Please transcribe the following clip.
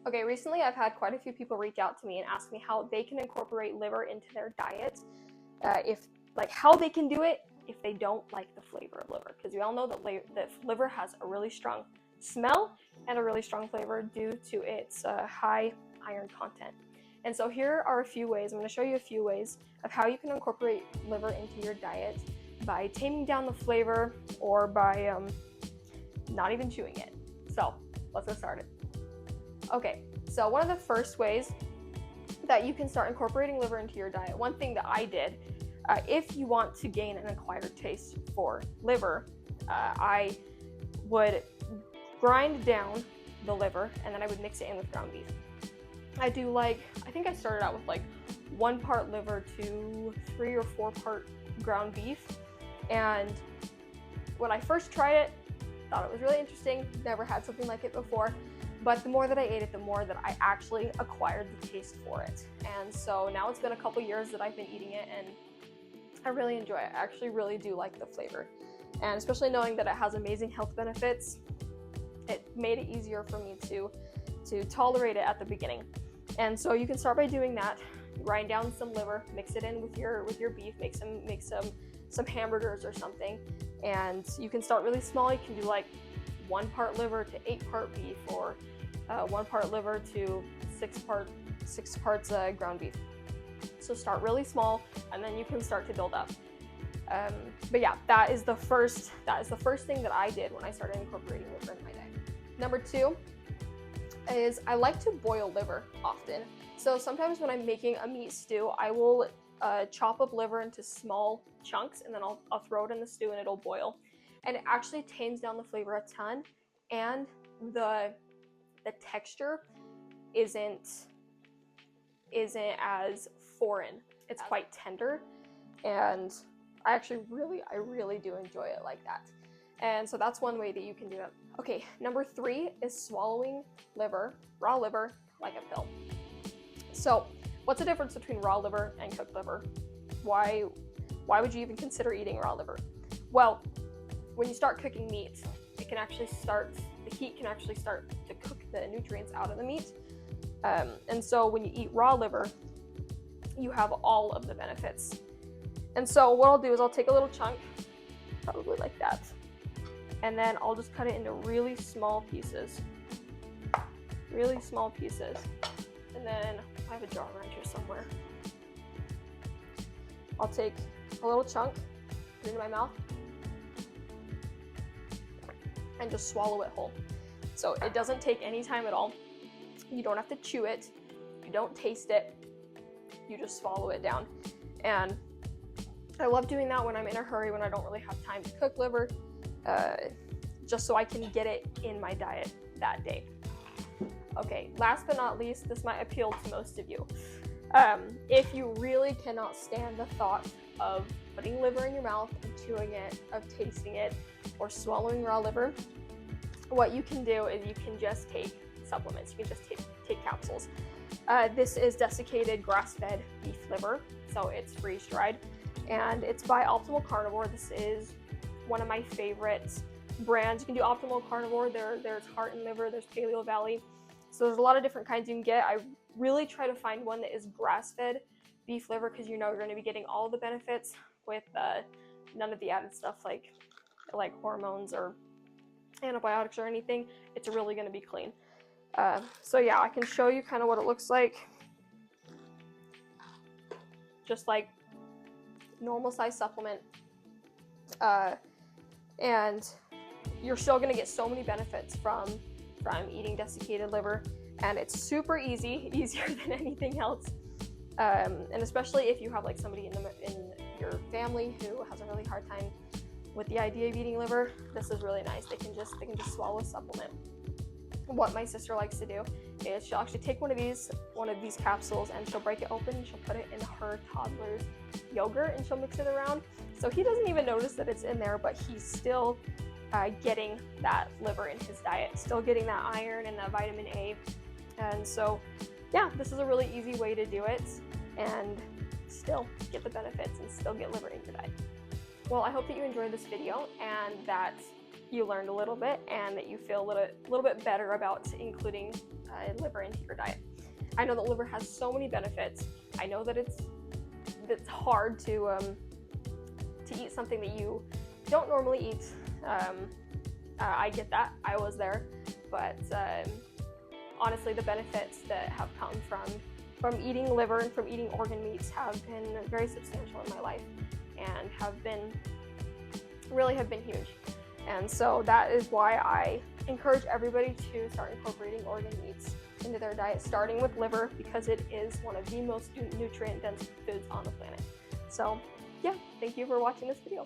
Okay, recently I've had quite a few people reach out to me and ask me how they can incorporate liver into their diet, how they can do it if they don't like the flavor of liver, because we all know that liver has a really strong smell and a really strong flavor due to its high iron content. And so here are a few ways. I'm going to show you a few ways of how you can incorporate liver into your diet by taming down the flavor or by not even chewing it. So let's get started. Okay, so one of the first ways that you can start incorporating liver into your diet, one thing that I did, if you want to gain an acquired taste for liver, I would grind down the liver and then I would mix it in with ground beef. I think I started out with 1 part liver to 3 or 4 part ground beef. And when I first tried it, thought it was really interesting, never had something like it before. But the more that I ate it, the more that I actually acquired the taste for it. And so now it's been a couple years that I've been eating it and I really enjoy it. I actually really do like the flavor. And especially knowing that it has amazing health benefits, it made it easier for me to tolerate it at the beginning. And so you can start by doing that. Grind down some liver, mix it in with your beef, make some hamburgers or something. And you can start really small. You can do 1 part liver to 8 part beef, or 1 part liver to 6 parts ground beef. So start really small, and then you can start to build up. But yeah, that is the first thing that I did when I started incorporating liver in my diet. Number 2 is I like to boil liver often. So sometimes when I'm making a meat stew, I will chop up liver into small chunks, and then I'll throw it in the stew and it'll boil. And it actually tames down the flavor a ton, and the texture isn't as foreign. It's quite tender, and I really do enjoy it like that. And so that's one way that you can do it. Okay, number 3 is swallowing raw liver, like a pill. So what's the difference between raw liver and cooked liver? Why would you even consider eating raw liver? Well, when you start cooking meat, the heat can actually start to cook the nutrients out of the meat. And so when you eat raw liver, you have all of the benefits. And so what I'll do is I'll take a little chunk, probably like that, and then I'll just cut it into really small pieces. And then I have a jar around here somewhere. I'll take a little chunk, put it into my mouth, and just swallow it whole. So it doesn't take any time at all. You don't have to chew it. You don't taste it. You just swallow it down. And I love doing that when I'm in a hurry, when I don't really have time to cook liver, just so I can get it in my diet that day. Okay, last but not least, this might appeal to most of you. If you really cannot stand the thought of putting liver in your mouth and chewing it, of tasting it, or swallowing raw liver, what you can do is you can just take supplements. You can just take capsules. This is desiccated grass-fed beef liver, so it's freeze-dried, and it's by Optimal Carnivore. This is one of my favorite brands. You can do Optimal Carnivore. There's Heart and Liver. There's Paleo Valley. So there's a lot of different kinds you can get. I really try to find one that is grass-fed beef liver, because you're going to be getting all the benefits with none of the added stuff like hormones or antibiotics or anything. It's really going to be clean. So yeah, I can show you kind of what it looks like. Just like normal size supplement. And you're still going to get so many benefits from eating desiccated liver, and it's super easy, easier than anything else. And especially if you have somebody in your family who has a really hard time with the idea of eating liver, this is really nice. They can just swallow a supplement. What my sister likes to do is she'll actually take one of these capsules, and she'll break it open and she'll put it in her toddler's yogurt, and she'll mix it around. So he doesn't even notice that it's in there, but he's still getting that liver in his diet, still getting that iron and that vitamin A. And so yeah, this is a really easy way to do it and still get the benefits and still get liver in your diet. Well, I hope that you enjoyed this video and that you learned a little bit and that you feel a little bit better about including liver into your diet. I know that liver has so many benefits. I know that it's hard to eat something that you don't normally eat. I get that. I was there, but honestly, the benefits that have come from eating liver and from eating organ meats have been very substantial in my life, and have been huge. And so that is why I encourage everybody to start incorporating organ meats into their diet, starting with liver, because it is one of the most nutrient dense foods on the planet. So yeah, thank you for watching this video.